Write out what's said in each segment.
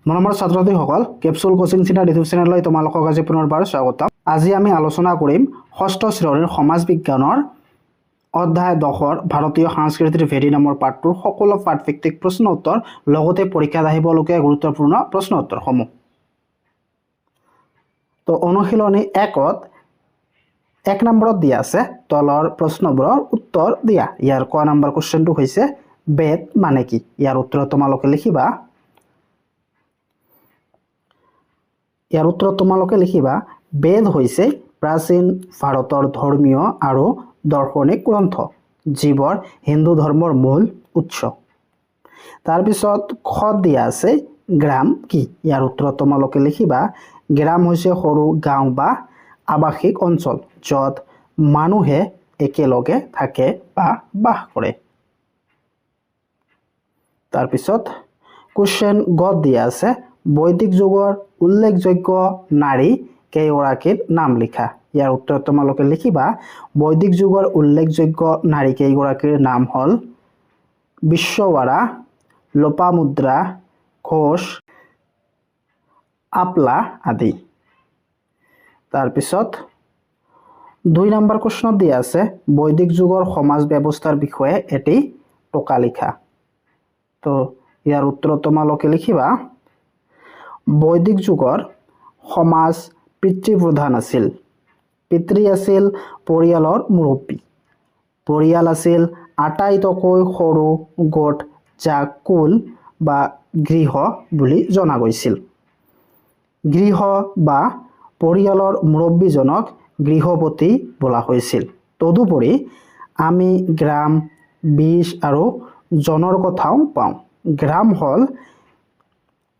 মৰমৰ ছাত্ৰ-ছাত্ৰীসকল, capsule coaching centre YouTube চেনেললৈ তোমালোকক আজি পুনৰবাৰ স্বাগতম। আজি আমি আলোচনা কৰিম ষষ্ঠ শ্ৰেণীৰ সমাজ বিজ্ঞানৰ অধ্যায় 10 ভাৰতীয় সংস্কৃতিৰ ভেটি নামৰ পাঠটোৰ সকলো পাঠভিত্তিক প্ৰশ্ন উত্তৰ লগতে পৰীক্ষাত আহিবলগীয়া গুৰুত্বপূৰ্ণ প্ৰশ্ন উত্তৰসমূহ। তো অনুশীলনী 1ত 1 নম্বৰত দিয়া আছে তলৰ প্ৰশ্নবোৰৰ উত্তৰ দিয়া। ইয়াৰ ক নম্বৰ কোৱেশ্চনটো হৈছে বেদ মানে কি? ইয়াৰ উত্তৰ তোমালোকে লিখিবা। বেদ হৈছে প্ৰাচীন ভাৰতৰ ধৰ্মীয় আৰু দৰ্শনিক গ্ৰন্থ, যিবোৰ হিন্দু ধৰ্মৰ মূল উৎস। তাৰপিছত খ দিয়া আছে গ্ৰাম কি? ইয়াৰ উত্তৰ তোমালোকে লিখিবা। গ্ৰাম হৈছে সৰু গাঁও বা আৱাসিক অঞ্চল য'ত মানুহে একেলগে থাকে বা বাস কৰে। তাৰপিছত কুৱেশ্চন গ দিয়া আছে বৈদিক যুগৰ উল্লেখযোগ্য নাৰী কেইগৰাকীৰ নাম লিখা। ইয়াৰ উত্তৰ তোমালোকে লিখিবা। বৈদিক যুগৰ উল্লেখযোগ্য নাৰী কেইগৰাকীৰ নাম হ'ল বিশ্বৱাৰা, লোপামুদ্ৰা, ঘোষ, আপলা আদি। তাৰপিছত 2 নম্বৰ প্ৰশ্নত দিয়া আছে বৈদিক যুগৰ সমাজ ব্যৱস্থাৰ বিষয়ে এটি টোকা লিখা। তো ইয়াৰ উত্তৰ তোমালোকে লিখিবা। বৈদিক যুগৰ সমাজ পিতৃপ্ৰধান আছিল। পিতৃ আছিল পৰিয়ালৰ মুৰব্বী। পৰিয়াল আছিল আটাইতকৈ সৰু গোট যাক কুল বা গৃহ বুলি জনা গৈছিল। গৃহ বা পৰিয়ালৰ মুৰব্বীজনক গৃহপতি বোলা হৈছিল। তদুপৰি আমি গ্ৰাম, বীজ আৰু জনৰ কথাও পাওঁ। গ্ৰাম হ'ল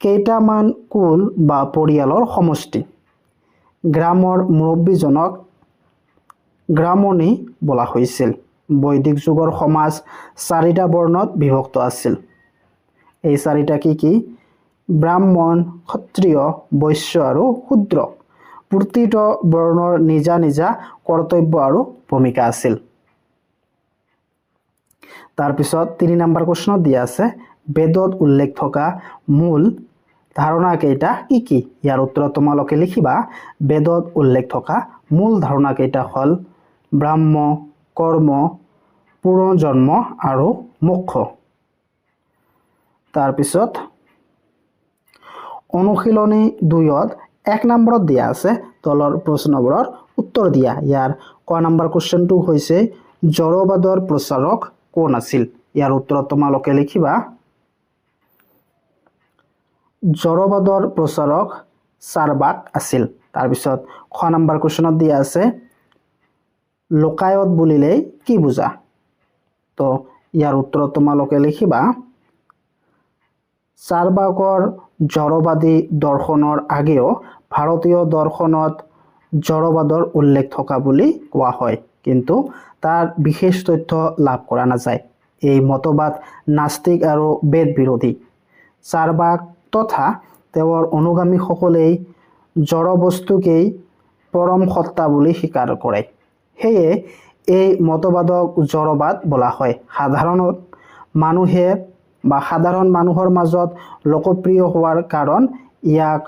কেইটামান কুল বা পৰিয়ালৰ সমষ্টি। গ্ৰামৰ মুৰব্বীজনক গ্ৰামণী বোলা হৈছিল। বৈদিক যুগৰ সমাজ 4টা বৰ্ণত বিভক্ত আছিল। এই 4টা কি? ব্ৰাহ্মণ, ক্ষত্ৰিয়, বৈশ্য আৰু শূদ্ৰ। প্ৰতিটো বৰ্ণৰ নিজা নিজা কৰ্তব্য আৰু ভূমিকা আছিল। তাৰপিছত 3 নম্বৰ প্ৰশ্নত দিয়া আছে বেদত উল্লেখ থকা মূল ধাৰণা কেইটা কি? ইয়াৰ উত্তৰ তোমালোকে লিখিবা। বেদত উল্লেখ থকা মূল ধাৰণা কেইটা হ'ল ব্ৰাহ্ম, কৰ্ম, পুনৰ্জন্ম আৰু মোক্ষ। তাৰপিছত অনুশীলনী 2ত 1 নম্বৰত দিয়া আছে তলৰ প্ৰশ্নবোৰৰ উত্তৰ দিয়া। ইয়াৰ ক নম্বৰ কুৱেশ্চনটো হৈছে জড়বাদৰ প্ৰচাৰক কোন আছিল? ইয়াৰ উত্তৰ তোমালোকে লিখিবা। জড়বাদৰ প্ৰচাৰক চাৰ্বাক আছিল। তাৰপিছত খ নম্বৰ কুৱেশ্চনত দিয়া আছে লোকায়ত বুলিলে কি বুজা? তো ইয়াৰ উত্তৰ তোমালোকে লিখিবা। চাৰ্বাকৰ জড়বাদী দৰ্শনৰ আগেও ভাৰতীয় দৰ্শনত জড়বাদৰ উল্লেখ থকা বুলি কোৱা হয়, কিন্তু তাৰ বিশেষ তথ্য লাভ কৰা নাযায়। এই মতবাদ নাস্তিক আৰু বেদ বিৰোধী। চাৰ্বাক তথা তেওঁৰ অনুগামীসকলেই জড় বস্তুকেই পৰম সত্তা বুলি স্বীকাৰ কৰে। সেয়ে এই মতবাদক জড়বাদ বোলা হয়। সাধাৰণ মানুহৰ মাজত লোকপ্ৰিয় হোৱাৰ কাৰণ ইয়াক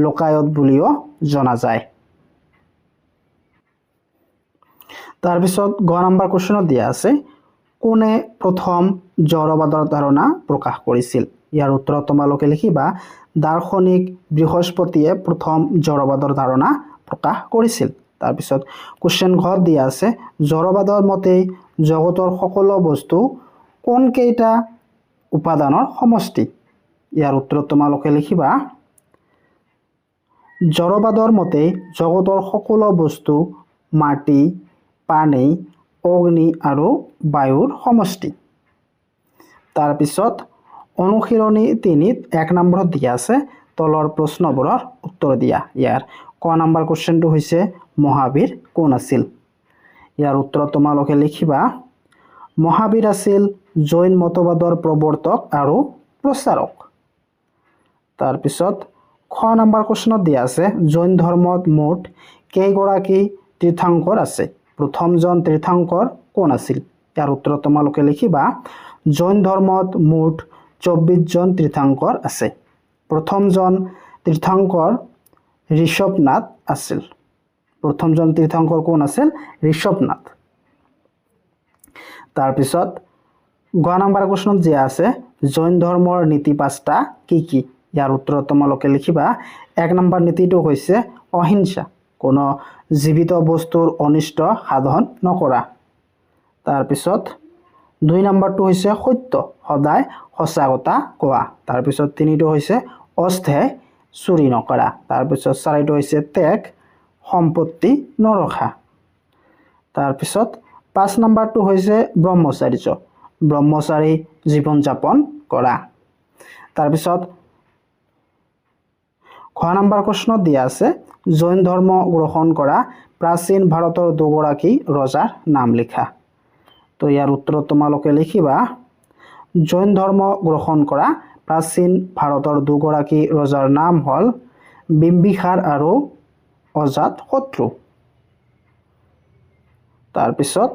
লোকায়ত বুলিও জনা যায়। তাৰপিছত গ নম্বৰ কুৱেশ্চনত দিয়া আছে কোনে প্ৰথম জড়বাদৰ ধাৰণা প্ৰকাশ কৰিছিল? ইয়াৰ উত্তৰ তোমালোকে লিখিবা। দাৰ্শনিক বৃহস্পতিয়ে প্ৰথম জড়বাদৰ ধাৰণা প্ৰকাশ কৰিছিল। তাৰপিছত কুৱেশ্চন ঘ দিয়া আছে জড়বাদৰ মতে জগতৰ সকলো বস্তু কোন কেইটা উপাদানৰ সমষ্টি? ইয়াৰ উত্তৰ তোমালোকে লিখিবা। জড়বাদৰ মতে জগতৰ সকলো বস্তু মাটি, পানী, অগ্নি আৰু বায়ুৰ সমষ্টি। তাৰপিছত অনুশীলনী 3ত 1 নম্বৰত দিয়া আছে তলৰ প্ৰশ্নবোৰৰ উত্তৰ দিয়া। ইয়াৰ ক নম্বৰ কুৱেশ্চনটো হৈছে মহাবীৰ কোন আছিল? ইয়াৰ উত্তৰ তোমালোকে লিখিবা। মহাবীৰ আছিল জৈন মতবাদৰ প্ৰৱৰ্তক আৰু প্ৰচাৰক। তাৰপিছত খ নম্বৰ কুৱেশ্চনত দিয়া আছে জৈন ধৰ্মত মুঠ কেইগৰাকী তীৰ্থংকৰ আছে? প্ৰথমজন তীৰ্থংকৰ কোন আছিল? ইয়াৰ উত্তৰ তোমালোকে লিখিবা। জৈন ধৰ্মত মুঠ 24জন তীৰ্থংকৰ আছে। প্ৰথমজন তীৰ্থংকৰ ঋষভনাথ আছিল। প্ৰথমজন তীৰ্থংকৰ কোন আছিল? ঋষভনাথ। তাৰপিছত গ নম্বৰ কোৱেশ্যনত যে আছে জৈন ধৰ্মৰ নীতি পাঁচটা কি কি? ইয়াৰ উত্তৰত তোমালোকে লিখিবা 1 নম্বৰ নীতিটো হৈছে অহিংসা, কোনো জীৱিত বস্তুৰ অনিষ্ট সাধন নকৰা। তাৰপিছত 2 নম্বৰটো হৈছে সত্য, সদায় সঁচা কথা কোৱা। তাৰপিছত 3টো হৈছে অস্থায়ী চুৰি নকৰা। তাৰপিছত 4টো হৈছে ত্যাগ, সম্পত্তি নৰখা। তাৰপিছত 5 নম্বৰটো হৈছে ব্ৰহ্মচাৰ্য, ব্ৰহ্মচাৰী জীৱন যাপন কৰা। তাৰপিছত খ নম্বৰ প্ৰশ্নত দিয়া আছে জৈন ধৰ্ম গ্ৰহণ কৰা প্ৰাচীন ভাৰতৰ দুগৰাকী ৰজাৰ নাম লিখা। তো ইয়াৰ উত্তৰত তোমালোকে লিখিবা জৈন ধৰ্ম গ্ৰহণ কৰা প্ৰাচীন ভাৰতৰ দুগৰাকী ৰজাৰ নাম হ'ল বিম্বিসাৰ আৰু অজাতশত্ৰু। তাৰপিছত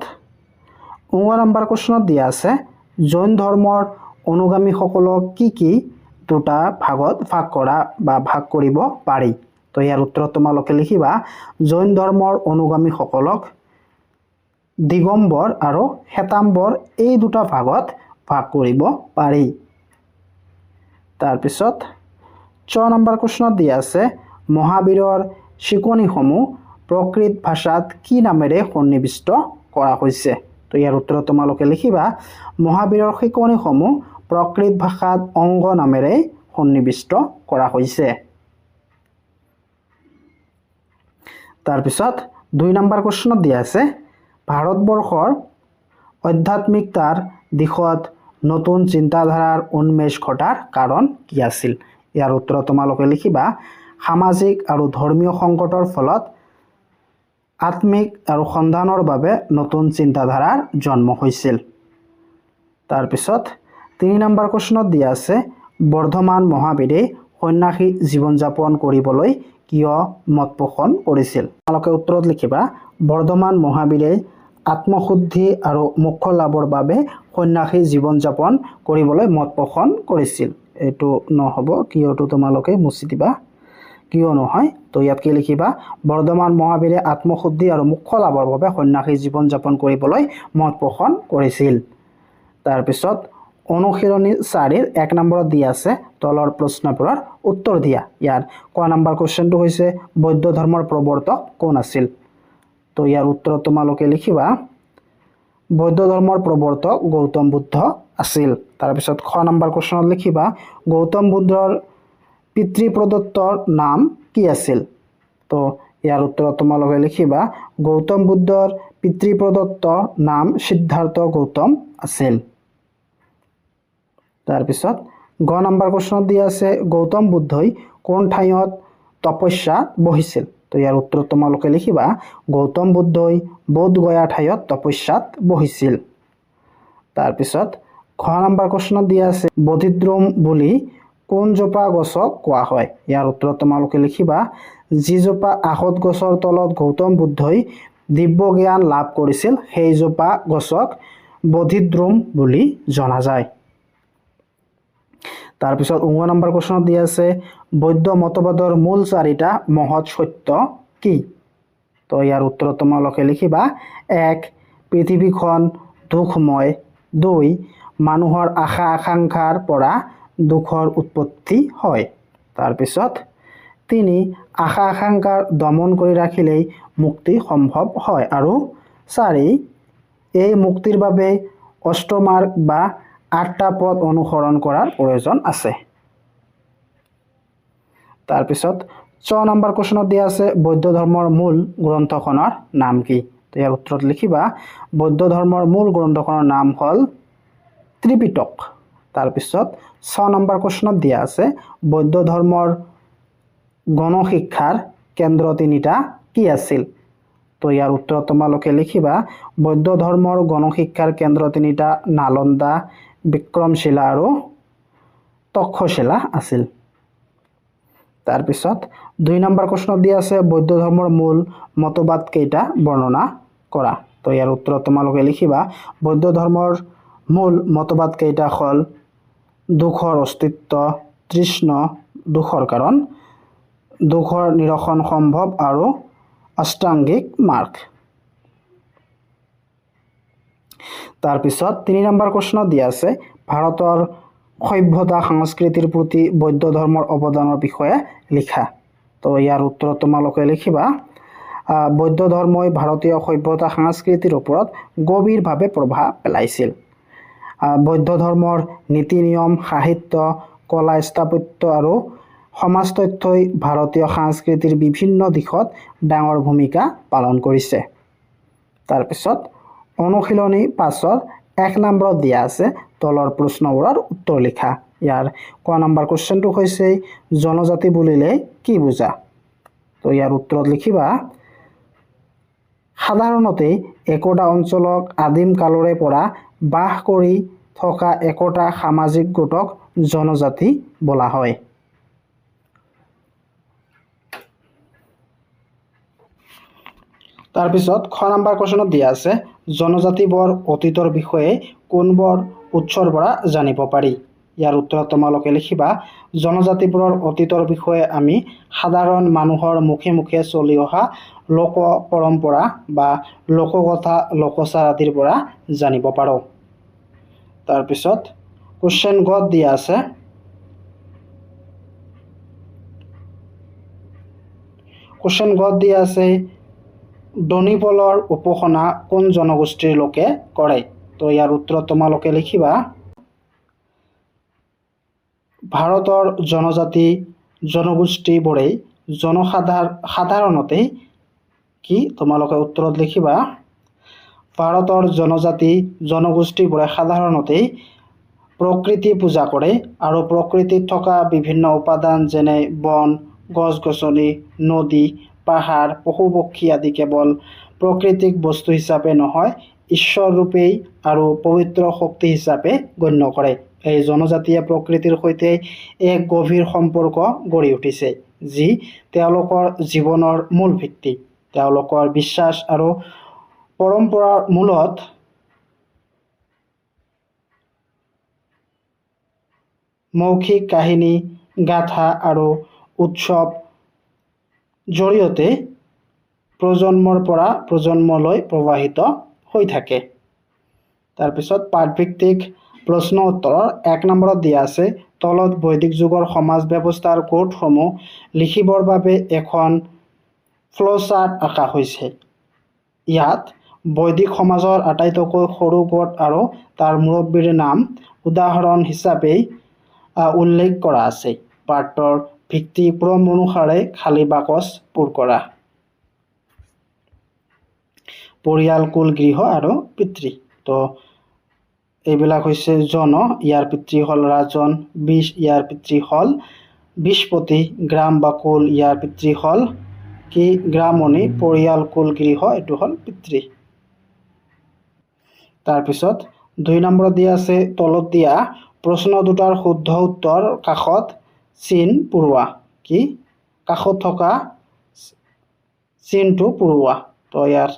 9 নম্বৰ প্ৰশ্নত দিয়া আছে জৈন ধৰ্মৰ অনুগামীসকলক কি কি দুটা ভাগত ভাগ কৰা বা ভাগ কৰিব পাৰি? তো ইয়াৰ উত্তৰত তোমালোকে লিখিবা জৈন ধৰ্মৰ অনুগামীসকলক দিগম্বৰ আৰু শ্বেতাম্বৰ এই দুটা ভাগত ভাগ কৰিব পাৰি। তাৰপিছত 6 নম্বৰ প্ৰশ্নত দিয়া আছে মহাবীৰৰ শিকনিসমূহ প্ৰকৃত ভাষাত কি নামেৰে সন্নিৱিষ্ট কৰা হৈছে? তো ইয়াৰ উত্তৰত তোমালোকে লিখিবা মহাবীৰৰ শিকনিসমূহ প্ৰকৃত ভাষাত অংগ নামেৰে সন্নিৱিষ্ট কৰা হৈছে। তাৰপিছত 2 নম্বৰ প্ৰশ্নত দিয়া আছে ভাৰতবৰ্ষৰ আধ্যাত্মিকতাৰ দিশত নতুন চিন্তাধাৰাৰ উন্মেষ ঘটাৰ কাৰণ কি আছিল? ইয়াৰ উত্তৰত তোমালোকে লিখিবা সামাজিক আৰু ধৰ্মীয় সংকটৰ ফলত আত্মিক আৰু সন্ধানৰ বাবে নতুন চিন্তাধাৰাৰ জন্ম হৈছিল। তাৰপিছত 3 নম্বৰ প্ৰশ্নত দিয়া আছে বৰ্ধমান মহাবীৰে সন্ন্যাসী জীৱন যাপন কৰিবলৈ কিয় মত পোষণ কৰিছিল? তোমালোকে উত্তৰত লিখিবা বৰ্ধমান মহাবীৰে আত্মশুদ্ধি আৰু মোক্ষ লাভৰ বাবে সন্ন্যাসী জীৱন যাপন কৰিবলৈ মত পোষণ কৰিছিল। এইটো নহ'ব, কিয়টো তোমালোকে মুছি দিবা, কিয় নহয়। তো ইয়াত কি লিখিবা বৰ্ধমান মহাবীৰে আত্মশুদ্ধি আৰু মোক্ষ লাভৰ বাবে সন্ন্যাসী জীৱন যাপন কৰিবলৈ মত পোষণ কৰিছিল। তাৰপিছত অনুশীলনী 4ৰ 1 নম্বৰত দিয়া আছে তলৰ প্ৰশ্নবোৰৰ উত্তৰ দিয়া। ইয়াৰ ক নম্বৰ কুৱেশ্যনটো হৈছে বৌদ্ধ ধৰ্মৰ প্ৰৱৰ্তক কোন আছিল? তো ইয়াৰ উত্তৰত তোমালোকে লিখিবা বৌদ্ধ ধৰ্মৰ প্ৰৱৰ্তক গৌতম বুদ্ধ আছিল। তাৰপিছত খ নম্বৰ কুৱেশ্যনত লিখিবা গৌতম বুদ্ধৰ পিতৃ প্ৰদত্তৰ নাম কি আছিল? তো ইয়াৰ উত্তৰত তোমালোকে লিখিবা গৌতম বুদ্ধৰ পিতৃ প্ৰদত্তৰ নাম সিদ্ধাৰ্থ গৌতম আছিল। তাৰপিছত গ নম্বৰ প্ৰশ্নত দিয়া আছে গৌতম বুদ্ধই কোন ঠাইত তপস্যা বহিছিল? তো ইয়াৰ উত্তৰত তোমালোকে লিখিবা গৌতম বুদ্ধই বোধগয়া ঠাইত তপস্যাত বহিছিল। তাৰপিছত খ নম্বৰ প্ৰশ্নত দিয়া আছে বোধিদ্ৰোম বুলি কোন জোপা গছক কোৱা হয়? ইয়াৰ উত্তৰত তোমালোকে লিখিবা যিজোপা আহত গছৰ তলত গৌতম বুদ্ধই দিব্য জ্ঞান লাভ কৰিছিল সেইজোপা গছক বোধিদ্ৰোম বুলি জনা যায়। তাৰপিছত 19 নম্বৰ প্ৰশ্নত দিয়া আছে বৌদ্ধ মতবাদৰ মূল 4টা মহৎ সত্য কি? তো ইয়াৰ উত্তৰত তোমালোকে লিখিবা 1 পৃথিৱীখন দুখময়, 2 মানুহৰ আশা আকাংক্ষাৰ পৰা দুখৰ উৎপত্তি হয়। তাৰপিছত 3 আশা আকাংক্ষাৰ দমন কৰি ৰাখিলেই মুক্তি সম্ভৱ হয় আৰু 4 এই মুক্তিৰ বাবে অষ্টমাৰ্গ বা 8টা পথ অনুসৰণ কৰাৰ প্ৰয়োজন আছে। তাৰপিছত 6 নম্বৰ প্ৰশ্নত দিয়া আছে বৌদ্ধ ধৰ্মৰ মূল গ্ৰন্থখনৰ নাম কি? তো ইয়াৰ উত্তৰত লিখিবা বৌদ্ধ ধৰ্মৰ মূল গ্ৰন্থখনৰ নাম হ'ল ত্ৰিপিটক। তাৰপিছত 6 নম্বৰ প্ৰশ্নত দিয়া আছে বৌদ্ধ ধৰ্মৰ গণশিক্ষাৰ কেন্দ্ৰ 3টা কি আছিল? তো ইয়াৰ উত্তৰত তোমালোকে লিখিবা বৌদ্ধ ধৰ্মৰ গণশিক্ষাৰ কেন্দ্ৰ 3টা নালন্দা, বিক্ৰমশিলা আৰু তক্ষশিলা আছিল। তাৰপিছত 2 নম্বৰ প্ৰশ্নত দিয়া আছে বৌদ্ধ ধৰ্মৰ মূল মতবাদ কেইটা বৰ্ণনা কৰা। তো ইয়াৰ উত্তৰত তোমালোকে লিখিবা বৌদ্ধ ধৰ্মৰ মূল মতবাদ কেইটা হ'ল দুখৰ অস্তিত্ব, তৃষ্ণ, দুখৰ কাৰণ, দুখৰ নিৰসন সম্ভৱ আৰু অষ্টাংগিক মাৰ্গ। তাৰপিছত 3 নম্বৰ প্ৰশ্ন দিয়া আছে ভাৰতৰ সভ্যতা সংস্কৃতিৰ প্ৰতি বৌদ্ধ ধৰ্মৰ অৱদানৰ বিষয়ে লিখা। তো ইয়াৰ উত্তৰত তোমালোকে লিখিবা বৌদ্ধ ধৰ্মই ভাৰতীয় সভ্যতা সংস্কৃতিৰ ওপৰত গভীৰভাৱে প্ৰভাৱ পেলাইছিল। বৌদ্ধ ধৰ্মৰ নীতি নিয়ম, সাহিত্য, কলা, স্থাপত্য আৰু সমাজ তথ্যই ভাৰতীয় সংস্কৃতিৰ বিভিন্ন দিশত ডাঙৰ ভূমিকা পালন কৰিছে। তাৰপিছত অনুশীলনী 5ৰ 1 নম্বৰত দিয়া আছে তলৰ প্ৰশ্নবোৰৰ উত্তৰ লিখা। ইয়াৰ ক নম্বৰ কুৱেশ্যনটো হৈছে জনজাতি বুলিলে কি বুজা? তো ইয়াৰ উত্তৰত লিখিবা সাধাৰণতে একোটা অঞ্চলক আদিম কালৰে পৰা বাস কৰি থকা একোটা সামাজিক গোটক জনজাতি বোলা হয়। তাৰপিছত খ নম্বৰ কুৱেশ্যনত দিয়া আছে জনজাতিবোৰ অতীতৰ বিষয়ে কোনবোৰ উৎসৰ পৰা জানিব পাৰি? ইয়াৰ উত্তৰত তোমালোকে লিখিবা জনজাতিবোৰৰ অতীতৰ বিষয়ে আমি সাধাৰণ মানুহৰ মুখে মুখে চলি অহা লোক পৰম্পৰা বা লোককথা, লোকচাৰ আদিৰ পৰা জানিব পাৰোঁ। তাৰপিছত কুৱেশ্যন গত দিয়া আছে দনিপলৰ উপাসনা কোন জনগোষ্ঠীৰ লোকে কৰে? তো ইয়াৰ উত্তৰত তোমালোকে লিখিবা ভাৰতৰ জনগোষ্ঠীবোৰে সাধাৰণতে কি? তোমালোকে উত্তৰত লিখিবা ভাৰতৰ জনগোষ্ঠীবোৰে সাধাৰণতে প্ৰকৃতি পূজা কৰে আৰু প্ৰকৃতিত থকা বিভিন্ন উপাদান যেনে বন, গছ-গছনি, নদী, পাহাৰ, পশু-পক্ষী আদি কেৱল প্ৰাকৃতিক বস্তু হিচাপে নহয় ঈশ্বৰৰূপেই আৰু পবিত্ৰ শক্তি হিচাপে গণ্য কৰে। এই জনজাতিয়ে প্ৰকৃতিৰ সৈতে এক গভীৰ সম্পৰ্ক গঢ়ি উঠিছে যি তেওঁলোকৰ জীৱনৰ মূল ভিত্তি। তেওঁলোকৰ বিশ্বাস আৰু পৰম্পৰাৰ মূলত মৌখিক কাহিনী, গাথা আৰু উৎসৱ জৰিয়তে প্ৰজন্মৰ পৰা প্ৰজন্মলৈ প্ৰৱাহিত হৈ থাকে। তাৰপিছত পাঠভিত্তিক প্ৰশ্ন উত্তৰৰ 1 নম্বৰত দিয়া আছে তলত বৈদিক যুগৰ সমাজ ব্যৱস্থাৰ কোডসমূহ লিখিবৰ বাবে এখন ফ্ল'চাৰ্ট আঁকা হৈছে। ইয়াত বৈদিক সমাজৰ আটাইতকৈ সৰু কোড আৰু তাৰ মুৰব্বীৰ নাম উদাহৰণ হিচাপে উল্লেখ কৰা আছে। পাঠৰ ভিত্তি ক্ৰম অনুসাৰে খালী বাকচ পূৰ কৰা। পৰিয়াল, কুল, গৃহ আৰু পিতৃ। তো এইবিলাক হৈছে জন, ইয়াৰ পিতৃ হ'ল ৰাজন, বিশ, ইয়াৰ পিতৃ হ'ল বিশপতি, গ্ৰাম বা কুল, ইয়াৰ পিতৃ হ'ল কি? গ্ৰামণি, পৰিয়াল, কুল, গৃহ এইটো হ'ল পিতৃ। তাৰপিছত 2 নম্বৰত দিয়া আছে তলত দিয়া প্ৰশ্ন দুটাৰ শুদ্ধ উত্তৰ কাষত চিন পূৰোৱা। কি? কাষত থকা চিনটো পূৰোৱা। তো ইয়াৰ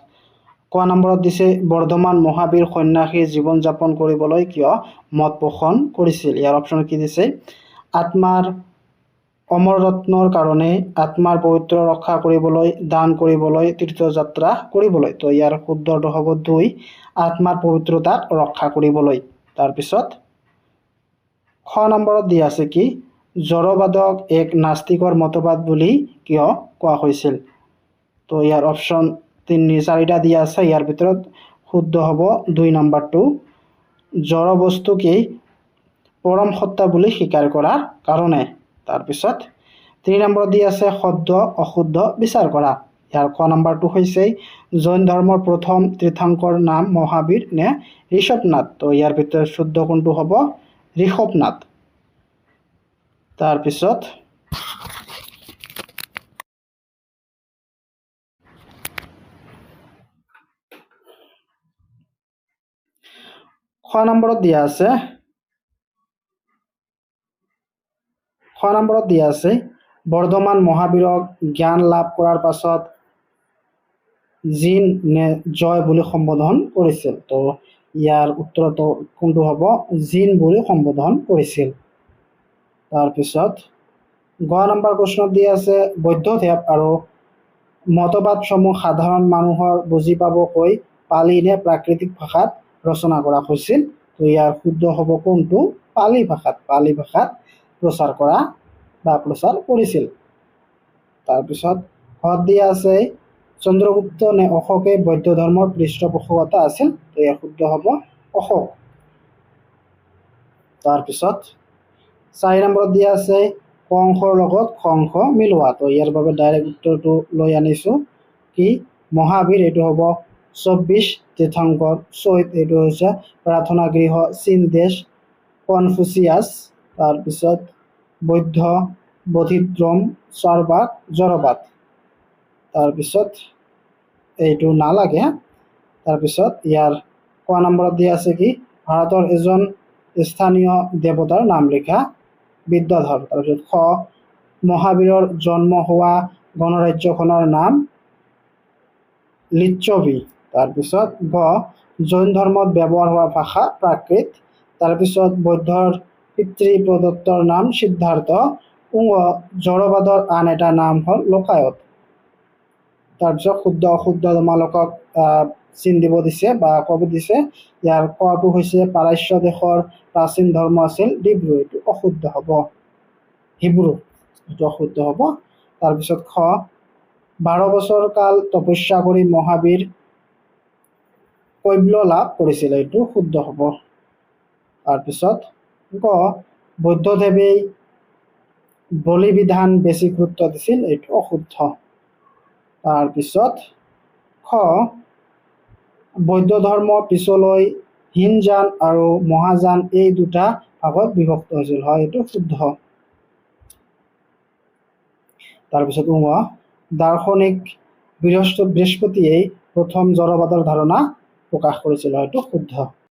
ক নম্বৰত দিছে বৰ্ধমান মহাবীৰ সন্ন্যাসী জীৱন যাপন কৰিবলৈ কিয় মত পোষণ কৰিছিল? ইয়াৰ অপশ্যন কি দিছে আত্মাৰ অমৰত্বৰ কাৰণে, আত্মাৰ পবিত্ৰ ৰক্ষা কৰিবলৈ, দান কৰিবলৈ, তীৰ্থযাত্ৰা কৰিবলৈ। তো ইয়াৰ শুদ্ধটো হ'ব 2 আত্মাৰ পবিত্ৰতাক ৰক্ষা কৰিবলৈ। তাৰপিছত খ নম্বৰত দিয়া আছে কি জড়বাদক এক নাস্তিকৰ মতবাদ বুলি কিয় কোৱা হৈছিল? তো ইয়াৰ অপশ্যন 3-4টা দিয়া আছে, ইয়াৰ ভিতৰত শুদ্ধ হ'ব 2 নম্বৰটো জড় বস্তুকেই পৰম সত্তা বুলি স্বীকাৰ কৰাৰ কাৰণে। তাৰপিছত 3 নম্বৰত দিয়া আছে শুদ্ধ অশুদ্ধ বিচাৰ কৰা। ইয়াৰ ক নম্বৰটো হৈছে জৈন ধৰ্মৰ প্ৰথম তীৰ্থংকৰ নাম মহাবীৰ নে ঋষভনাথ? তো ইয়াৰ ভিতৰত শুদ্ধ কোনটো হ'ব? ঋষভনাথ। তাৰপিছত খ নম্বৰত দিয়া আছে বৰ্ধমান মহাবীৰক জ্ঞান লাভ কৰাৰ পাছত জিন নে জয় বুলি সম্বোধন কৰিছিল? তো ইয়াৰ উত্তৰটো কোনটো হ'ব? জিন বুলি সম্বোধন কৰিছিল। তাৰপিছত গ নম্বৰ প্ৰশ্নত দি আছে বৌদ্ধদেৱ আৰু মতবাদসমূহ সাধাৰণ মানুহৰ বুজি পাবকৈ পালি নে প্ৰাকৃতিক ভাষাত ৰচনা কৰা হৈছিল। তো ইয়াৰ শুদ্ধ হ'ব কোনটো? পালি ভাষাত প্ৰচাৰ কৰা বা প্ৰচাৰ কৰিছিল। তাৰপিছত হত দিয়া আছে চন্দ্ৰগুপ্ত নে অশোকে বৌদ্ধ ধৰ্মৰ পৃষ্ঠপোষকতা আছিল। তো ইয়াৰ শুদ্ধ হ'ব অশোক। তাৰপিছত 4 নম্বৰত দিয়া আছে কংসৰ লগত খংস মিলোৱা। তো ইয়াৰ বাবে ডাইৰেক্ট উত্তৰটো লৈ আনিছোঁ কি মহাবীৰ, এইটো হ'ব 24 তীৰ্থংকৰ। চৈত, এইটো হৈছে প্ৰাৰ্থনা গৃহ চীন দেশ কনফুচিয়াছ। তাৰপিছত বৌদ্ধ বধিদ্ৰম চাৰবাক জড়বাদ। তাৰপিছত এইটো নালাগে। তাৰপিছত ইয়াৰ ক নম্বৰত দিয়া আছে কি ভাৰতৰ এজন স্থানীয় দেৱতাৰ নাম লিখা। বিদ্যাধৰ। তাৰপিছত খ মহাবীৰৰ জন্ম হোৱা গণৰাজ্যখনৰ নাম লিচ্ছবি। তাৰপিছত গ জৈন ধৰ্মত ব্যৱহাৰ হোৱা ভাষা প্ৰাকৃত। তাৰপিছত বৌদ্ধৰ পিতৃ প্ৰদত্তৰ নাম সিদ্ধাৰ্থ। জড়বাদৰ আন এটা নাম হ'ল লোকায়ত। তাৰপিছত শুদ্ধ অশুদ্ধ তোমালোকক চিন দিব দিছে বা ক'ব দিছে। ইয়াৰ কটো হৈছে পাৰস্য দেশৰ প্ৰাচীন ধৰ্ম আছিল ডিব্ৰু, এইটো অশুদ্ধ হ'ব। হিব্ৰু, এইটো অশুদ্ধ হ'ব। তাৰপিছত খ 12 বছৰ কাল তপস্যা কৰি মহাবীৰ কৈবল্য লাভ কৰিছিল, এইটো শুদ্ধ হ'ব। তাৰপিছত গ বৌদ্ধদেৱে বলি বিধান বেছি গুৰুত্ব দিছিল, এইটো অশুদ্ধ। তাৰপিছত খ বৌদ্ধ ধৰ্ম পিছলৈ হীনযান আৰু মহাযান এই দুটা ভাগত বিভক্ত হৈছিল, হয় এইটো শুদ্ধ। তাৰপিছত দাৰ্শনিক বৃহস্পতিয়ে প্ৰথম জড়বাদৰ ধাৰণা প্ৰকাশ কৰিছিল, হয়টো শুদ্ধ।